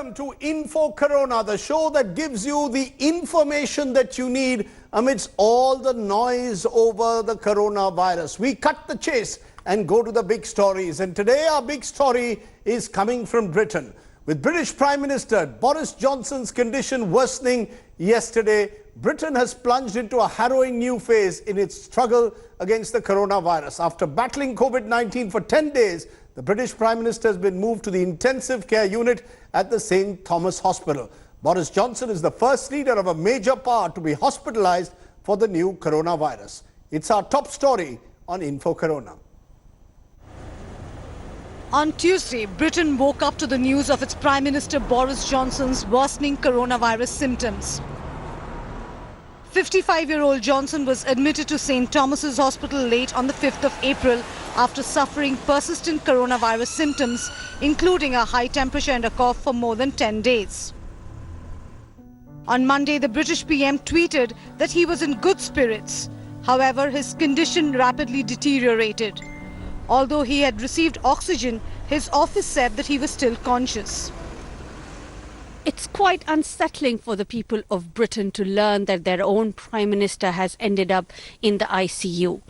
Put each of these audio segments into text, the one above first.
Welcome to Info Corona, the show that gives you the information that you need amidst all the noise over the coronavirus. We cut the chase and go to the big stories. And today our big story is coming from Britain. With British Prime Minister Boris Johnson's condition worsening yesterday, Britain has plunged into a harrowing new phase in its struggle against the coronavirus. After battling COVID-19 for 10 days, the British Prime Minister has been moved to the intensive care unit at the St. Thomas Hospital. Boris Johnson is the first leader of a major power to be hospitalized for the new coronavirus. It's our top story on Info Corona. On Tuesday, Britain woke up to the news of its Prime Minister Boris Johnson's worsening coronavirus symptoms. 55-year-old Johnson was admitted to St. Thomas's Hospital late on the 5th of April after suffering persistent coronavirus symptoms, including a high temperature and a cough for more than 10 days. On Monday, the British PM tweeted that he was in good spirits. However, his condition rapidly deteriorated. Although he had received oxygen, his office said that he was still conscious. It's quite unsettling for the people of Britain to learn that their own Prime Minister has ended up in the ICU.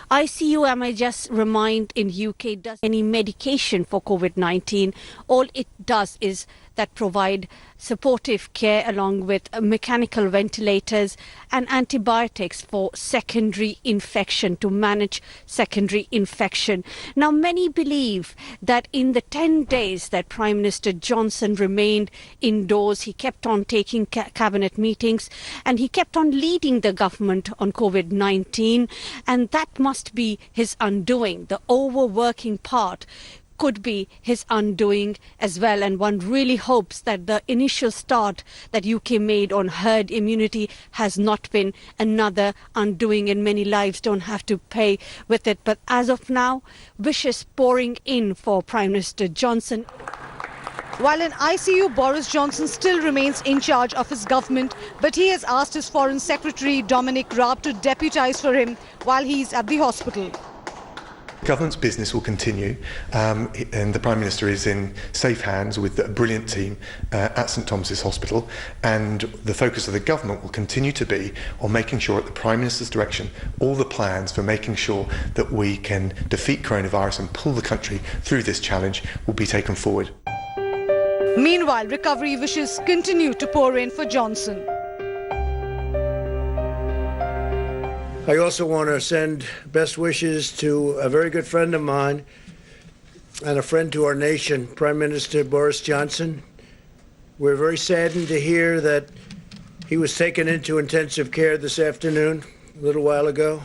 ICU, I may just remind, in UK does any medication for COVID-19. All it does is that provide supportive care along with mechanical ventilators and antibiotics for secondary infection, to manage secondary infection. Now, many believe that in the 10 days that Prime Minister Johnson remained indoors, he kept on taking cabinet meetings and he kept on leading the government on COVID-19, and that must be his undoing. The overworking part could be his undoing as well, and one really hopes that the initial start that UK made on herd immunity has not been another undoing, and many lives don't have to pay with it. But as of now, wishes pouring in for Prime Minister Johnson. While in ICU, Boris Johnson still remains in charge of his government, but he has asked his Foreign Secretary Dominic Raab to deputise for him while he's at the hospital. Government's business will continue, and the Prime Minister is in safe hands with a brilliant team at St Thomas's Hospital, and the focus of the government will continue to be on making sure, at the Prime Minister's direction, all the plans for making sure that we can defeat coronavirus and pull the country through this challenge will be taken forward. Meanwhile, recovery wishes continue to pour in for Johnson. I also want to send best wishes to a very good friend of mine and a friend to our nation, Prime Minister Boris Johnson. We're very saddened to hear that he was taken into intensive care this afternoon, a little while ago.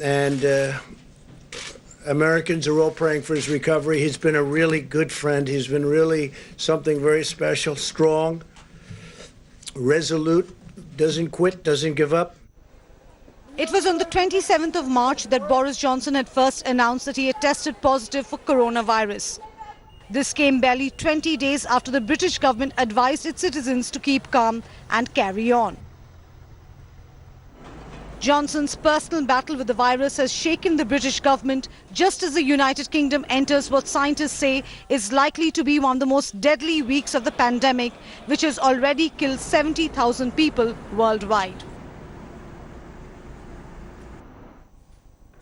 And Americans are all praying for his recovery. He's been a really good friend. He's been really something very special, strong, resolute, doesn't quit, doesn't give up. It was on the 27th of March that Boris Johnson had first announced that he had tested positive for coronavirus. This came barely 20 days after the British government advised its citizens to keep calm and carry on. Johnson's personal battle with the virus has shaken the British government just as the United Kingdom enters what scientists say is likely to be one of the most deadly weeks of the pandemic, which has already killed 70,000 people worldwide.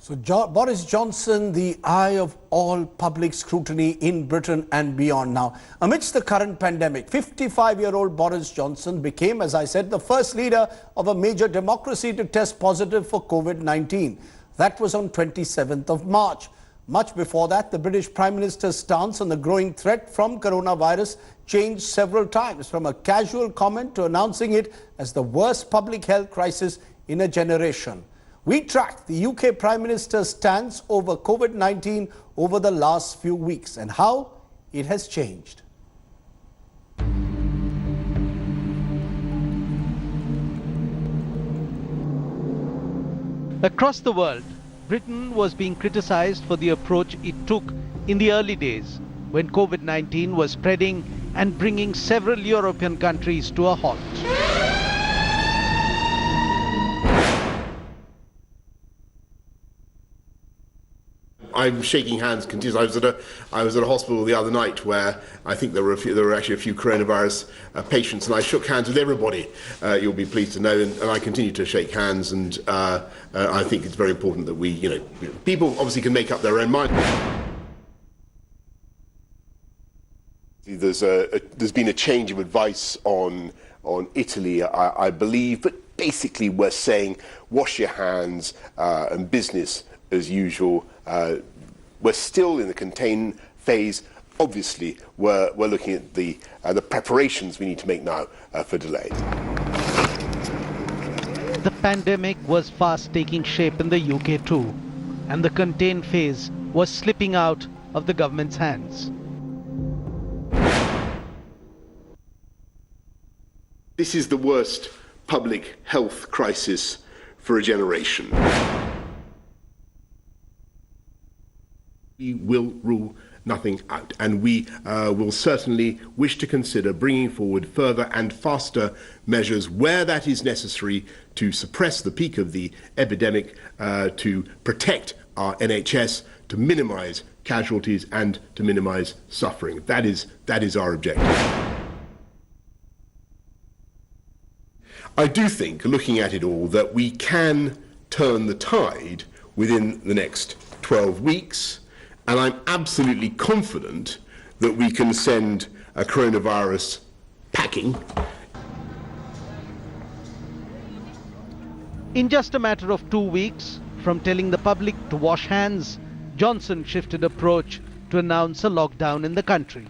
So Boris Johnson, the eye of all public scrutiny in Britain and beyond. Now, amidst the current pandemic, 55-year-old Boris Johnson became, as I said, the first leader of a major democracy to test positive for COVID-19. That was on 27th of March. Much before that, the British Prime Minister's stance on the growing threat from coronavirus changed several times, from a casual comment to announcing it as the worst public health crisis in a generation. We tracked the UK Prime Minister's stance over COVID-19 over the last few weeks and how it has changed. Across the world, Britain was being criticized for the approach it took in the early days when COVID-19 was spreading and bringing several European countries to a halt. I'm shaking hands continuously. I was at a hospital the other night where I think there were actually a few coronavirus patients, and I shook hands with everybody. You'll be pleased to know, and I continue to shake hands. And I think it's very important that people obviously can make up their own mind. There's been a change of advice on Italy, I believe, but basically we're saying wash your hands and business as usual. We're still in the contain phase. Obviously, we're looking at the preparations we need to make now for delays. The pandemic was fast taking shape in the UK too, and the contain phase was slipping out of the government's hands. This is the worst public health crisis for a generation. We will rule nothing out, and we will certainly wish to consider bringing forward further and faster measures where that is necessary to suppress the peak of the epidemic, to protect our NHS, to minimise casualties and to minimise suffering. That is our objective. I do think, looking at it all, that we can turn the tide within the next 12 weeks, and I'm absolutely confident that we can send a coronavirus packing. In just a matter of 2 weeks, from telling the public to wash hands, Johnson shifted approach to announce a lockdown in the country.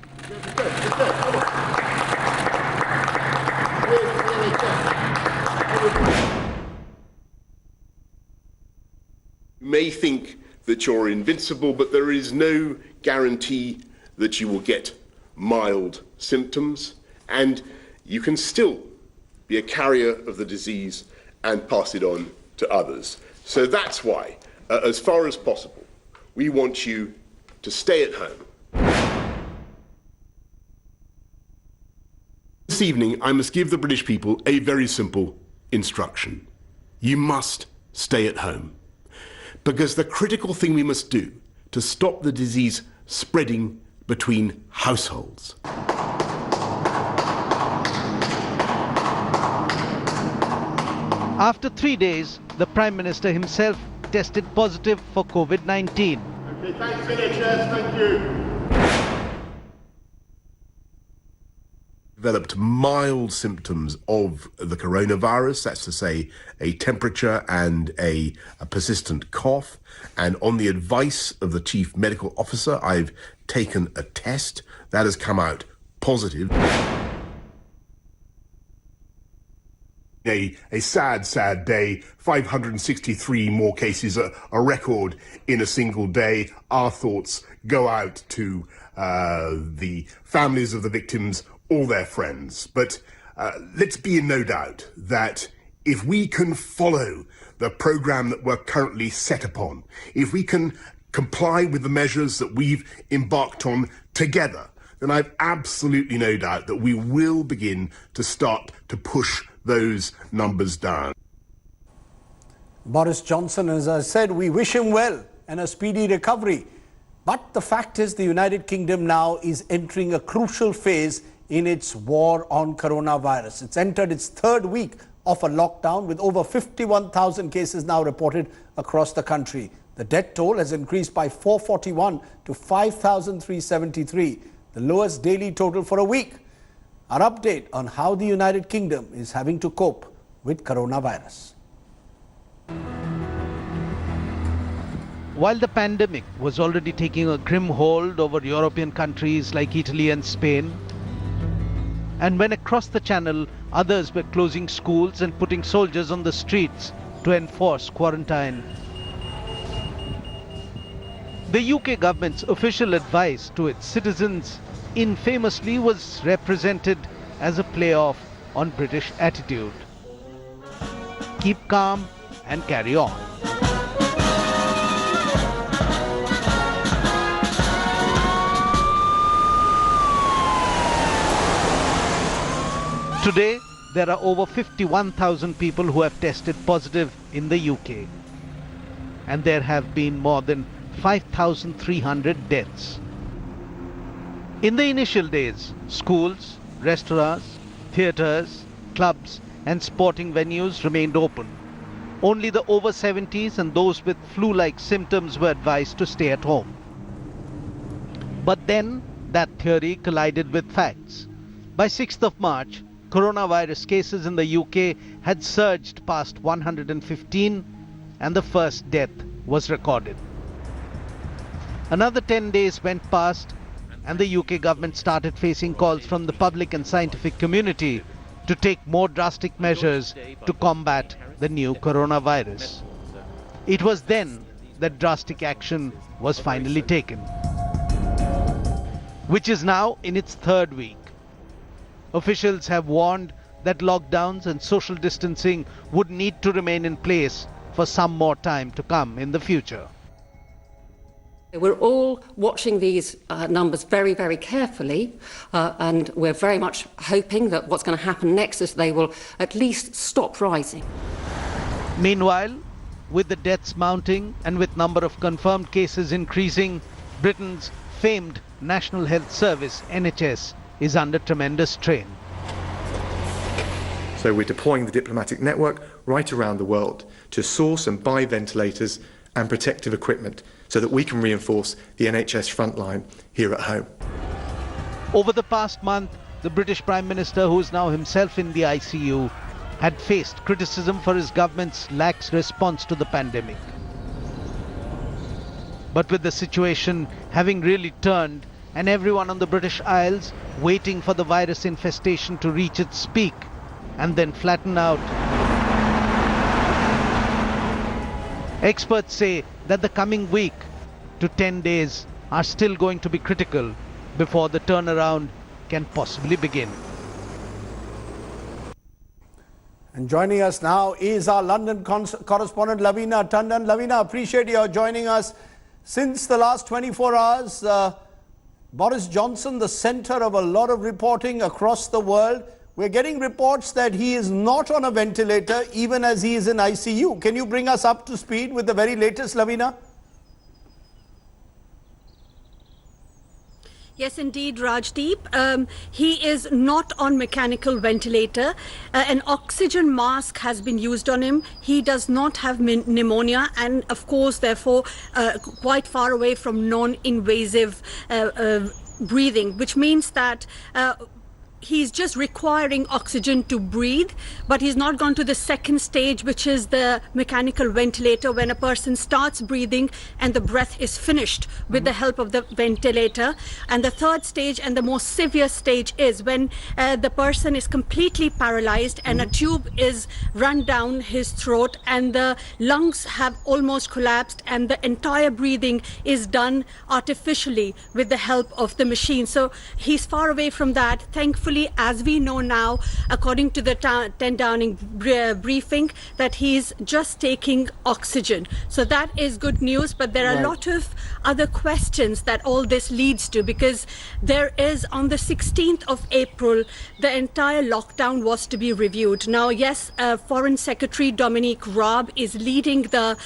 You may think that you're invincible, but there is no guarantee that you will get mild symptoms, and you can still be a carrier of the disease and pass it on to others. So that's why, as far as possible, we want you to stay at home. This evening, I must give the British people a very simple instruction. You must stay at home. Because the critical thing we must do to stop the disease spreading between households. After 3 days, the Prime Minister himself tested positive for COVID-19. Okay, thanks, NHS, thank you. Developed mild symptoms of the coronavirus, that's to say a temperature and a persistent cough, and on the advice of the Chief Medical Officer I've taken a test that has come out positive. A sad day, 563 more cases, a record in a single day. Our thoughts go out to the families of the victims, all their friends. But let's be in no doubt that if we can follow the programme that we're currently set upon, if we can comply with the measures that we've embarked on together, then I've absolutely no doubt that we will begin to start to push those numbers down. Boris Johnson, as I said, we wish him well and a speedy recovery. But the fact is the United Kingdom now is entering a crucial phase in its war on coronavirus. It's entered its third week of a lockdown with over 51,000 cases now reported across the country. The death toll has increased by 441 to 5,373, the lowest daily total for a week. Our update on how the United Kingdom is having to cope with coronavirus. While the pandemic was already taking a grim hold over European countries like Italy and Spain, and when across the channel others were closing schools and putting soldiers on the streets to enforce quarantine, the UK government's official advice to its citizens infamously was represented as a play-off on British attitude. Keep calm and carry on. Today, there are over 51,000 people who have tested positive in the UK. And there have been more than 5,300 deaths. In the initial days, schools, restaurants, theatres, clubs and sporting venues remained open. Only the over 70s and those with flu-like symptoms were advised to stay at home. But then that theory collided with facts. By 6th of March, coronavirus cases in the UK had surged past 115 and the first death was recorded. Another 10 days went past and the UK government started facing calls from the public and scientific community to take more drastic measures to combat the new coronavirus. It was then that drastic action was finally taken, which is now in its third week. Officials have warned that lockdowns and social distancing would need to remain in place for some more time to come in the future. We're all watching these numbers very, very carefully, and we're very much hoping that what's going to happen next is they will at least stop rising. Meanwhile, with the deaths mounting and with number of confirmed cases increasing, Britain's famed National Health Service, NHS, is under tremendous strain. So we're deploying the diplomatic network right around the world to source and buy ventilators and protective equipment so that we can reinforce the NHS frontline here at home. Over the past month, the British Prime Minister, who is now himself in the ICU, had faced criticism for his government's lax response to the pandemic. But with the situation having really turned and everyone on the British Isles waiting for the virus infestation to reach its peak and then flatten out, experts say that the coming week to 10 days are still going to be critical before the turnaround can possibly begin. And joining us now is our London correspondent Lavina Tandon. Lavina, appreciate your joining us. Since the last 24 hours, Boris Johnson, the centre of a lot of reporting across the world. We're getting reports that he is not on a ventilator even as he is in ICU. Can you bring us up to speed with the very latest, Lavina? Yes, indeed, Rajdeep. He is not on mechanical ventilator. An oxygen mask has been used on him. He does not have pneumonia and, of course, therefore, quite far away from non-invasive breathing, which means that he's just requiring oxygen to breathe, but he's not gone to the second stage, which is the mechanical ventilator, when a person starts breathing and the breath is finished with the help of the ventilator. And the third stage and the most severe stage is when the person is completely paralyzed and a tube is run down his throat and the lungs have almost collapsed and the entire breathing is done artificially with the help of the machine. So he's far away from that. Thankfully, as we know now, according to the 10 Downing briefing, that he's just taking oxygen. So that is good news, but there are a lot of other questions that all this leads to, because there is, on the 16th of April, the entire lockdown was to be reviewed. Now, yes, Foreign Secretary Dominic Raab is leading the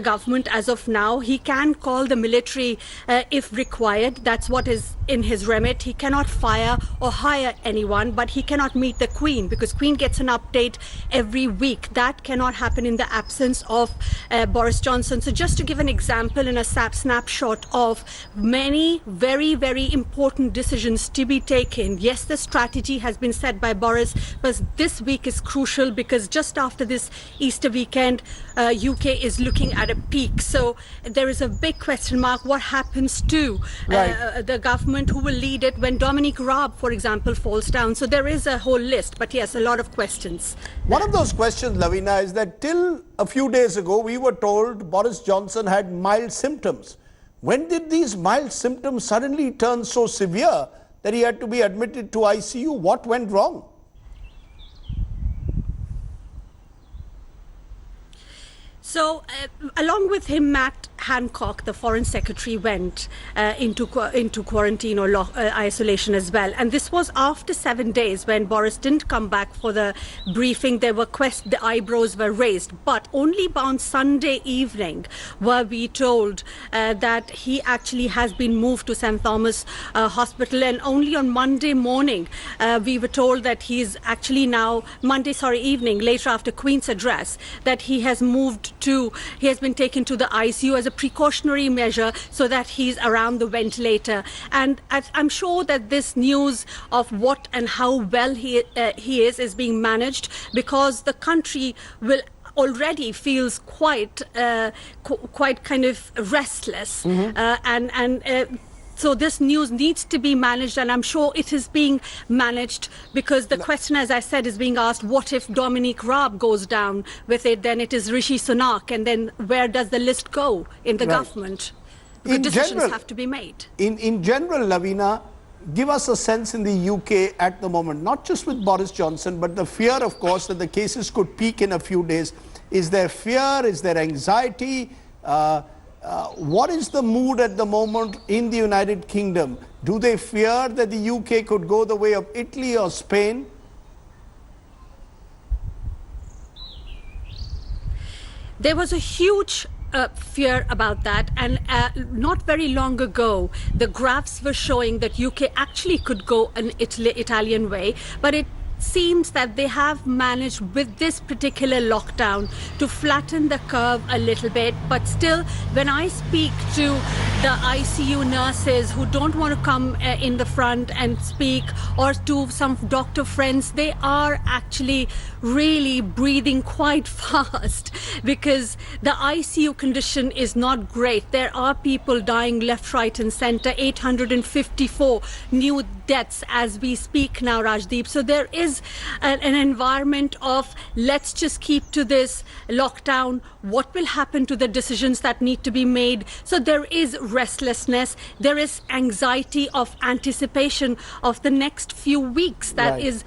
government as of now. He can call the military if required. That's what is in his remit. He cannot fire or hire anyone, but he cannot meet the Queen, because Queen gets an update every week. That cannot happen in the absence of Boris Johnson. So just to give an example in a snapshot of many very, very important decisions to be taken. Yes, the strategy has been set by Boris, but this week is crucial because just after this Easter weekend, UK is looking at a peak. So there is a big question mark. What happens to the government? Who will lead it when Dominic Raab, for example, falls down? So there is a whole list, but yes, a lot of questions. One of those questions, Lavina, is that till a few days ago, we were told Boris Johnson had mild symptoms. When did these mild symptoms suddenly turn so severe that he had to be admitted to ICU? What went wrong? So, along with him, Matt Hancock, the Foreign Secretary, went into quarantine or isolation as well. And this was after 7 days when Boris didn't come back for the briefing. There were the eyebrows were raised. But only on Sunday evening were we told that he actually has been moved to St. Thomas Hospital. And only on Monday morning we were told that he's actually now, evening, later after Queen's address, that he has been taken to the ICU as a precautionary measure so that he's around the ventilator. And I'm sure that this news of what and how well he is being managed, because the country will already feels quite kind of restless, so this news needs to be managed, and I'm sure it is being managed, because the question, as I said, is being asked, what if Dominic Raab goes down with it? Then it is Rishi Sunak, and then where does the list go in the government? The decisions have to be made. In general, Lavina, give us a sense in the UK at the moment, not just with Boris Johnson, but the fear, of course, that the cases could peak in a few days. Is there fear? Is there anxiety? What is the mood at the moment in the United Kingdom? Do they fear that the UK could go the way of Italy or Spain? There was a huge fear about that, and not very long ago the graphs were showing that UK actually could go an Italian way, but it seems that they have managed with this particular lockdown to flatten the curve a little bit. But still, when I speak to the ICU nurses who don't want to come in the front and speak, or to some doctor friends, they are actually really breathing quite fast, because the ICU condition is not great. There are people dying left, right and center. 854 new deaths as we speak now, Rajdeep. So there is an environment of, let's just keep to this lockdown. What will happen to the decisions that need to be made? So there is restlessness. There is anxiety of anticipation of the next few weeks that is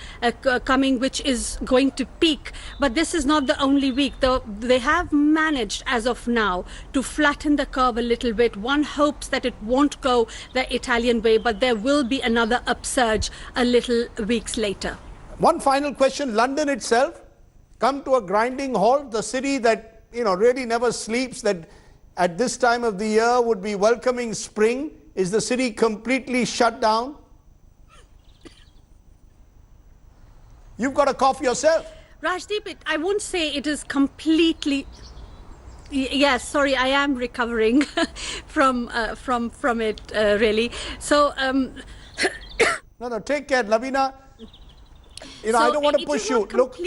coming, which is going to peak. But this is not the only week. They have managed as of now to flatten the curve a little bit. One hopes that it won't go the Italian way, but there will be another upsurge a little weeks later. One final question. London itself come to a grinding halt, the city that really never sleeps, that at this time of the year would be welcoming spring. Is the city completely shut down? You've got a cough yourself. Rajdeep, I won't say it is completely. Yes, sorry, I am recovering from it, really. So, no, take care, Lavina. I don't want to push you. Look,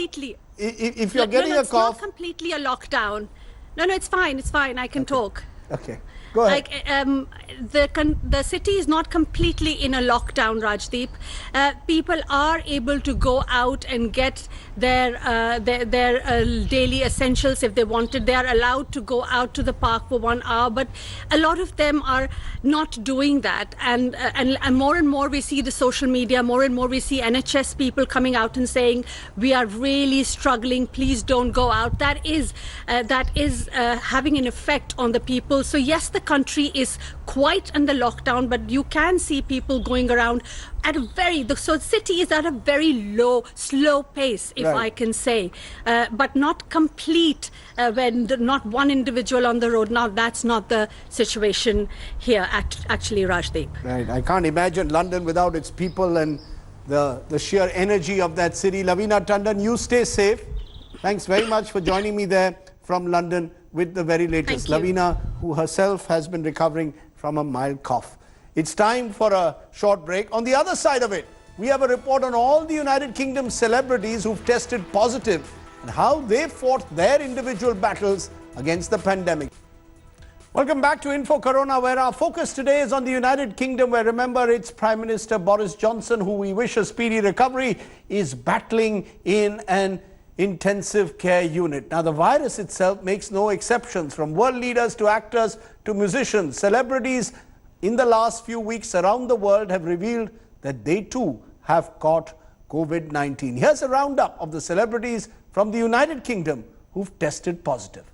if you're getting a cough, it's not completely a lockdown. No, it's fine. It's fine. I can talk. Okay. Go ahead. The city is not completely in a lockdown, Rajdeep. People are able to go out and get their daily essentials if they wanted. They are allowed to go out to the park for 1 hour, but a lot of them are not doing that. And more we see the social media, more and more we see NHS people coming out and saying, we are really struggling, please don't go out. That is having an effect on the people. So yes, the country is quite under lockdown, but you can see people going around at the city is at a very slow pace, if I can say, but not complete when not one individual on the road. Now that's not the situation here actually, Rajdeep. Right. I can't imagine London without its people and the sheer energy of that city. Lavina Tandon, you stay safe. Thanks very much for joining me there from London with the very latest. Lavina, who herself has been recovering from a mild cough. It's time for a short break. On the other side of it, we have a report on all the United Kingdom celebrities who've tested positive and how they fought their individual battles against the pandemic. Welcome back to Info Corona, where our focus today is on the United Kingdom, where, remember, its Prime Minister Boris Johnson, who we wish a speedy recovery, is battling in an intensive care unit. Now, the virus itself makes no exceptions. From world leaders to actors to musicians, celebrities in the last few weeks around the world have revealed that they too have caught COVID-19. Here's a roundup of the celebrities from the United Kingdom who've tested positive.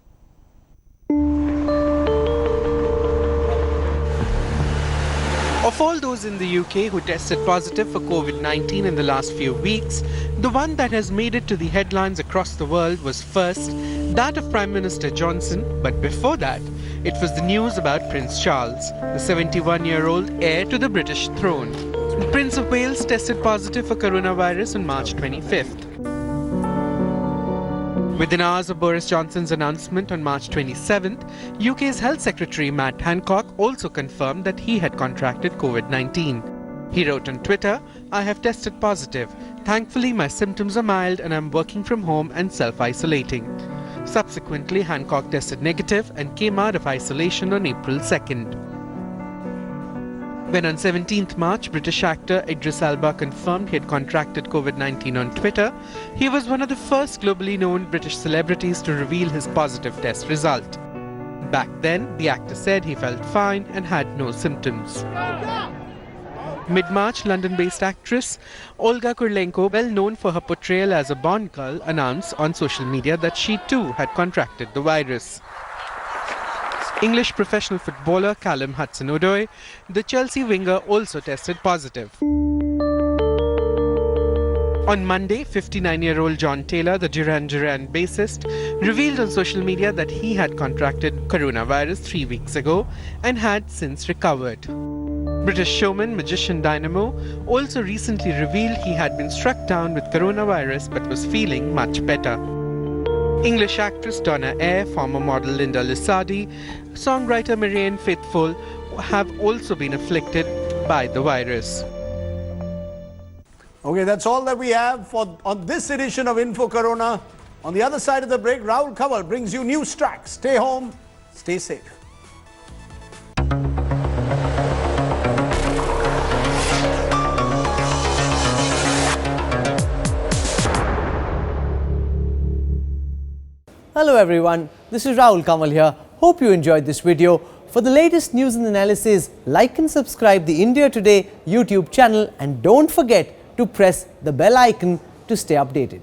Of all those in the UK who tested positive for COVID-19 in the last few weeks, the one that has made it to the headlines across the world was first that of Prime Minister Johnson, but before that, it was the news about Prince Charles, the 71-year-old heir to the British throne. The Prince of Wales tested positive for coronavirus on March 25th. Within hours of Boris Johnson's announcement on March 27th, UK's Health Secretary Matt Hancock also confirmed that he had contracted COVID-19. He wrote on Twitter, "I have tested positive. Thankfully, my symptoms are mild and I'm working from home and self-isolating." Subsequently, Hancock tested negative and came out of isolation on April 2nd. When on 17th March, British actor Idris Elba confirmed he had contracted COVID-19 on Twitter, he was one of the first globally known British celebrities to reveal his positive test result. Back then, the actor said he felt fine and had no symptoms. Mid-March, London-based actress Olga Kurylenko, well known for her portrayal as a Bond girl, announced on social media that she too had contracted the virus. English professional footballer Callum Hudson-Odoi, the Chelsea winger, also tested positive. On Monday, 59-year-old John Taylor, the Duran Duran bassist, revealed on social media that he had contracted coronavirus 3 weeks ago and had since recovered. British showman Magician Dynamo also recently revealed he had been struck down with coronavirus but was feeling much better. English actress Donna Eyre, former model Linda Lusardi, songwriter Marianne Faithfull have also been afflicted by the virus. Okay, that's all that we have on this edition of Info Corona. On the other side of the break, Rahul Kanwal brings you news tracks. Stay home, stay safe. Hello everyone, this is Rahul Kanwal here. Hope you enjoyed this video. For the latest news and analysis, like and subscribe the India Today YouTube channel and don't forget to press the bell icon to stay updated.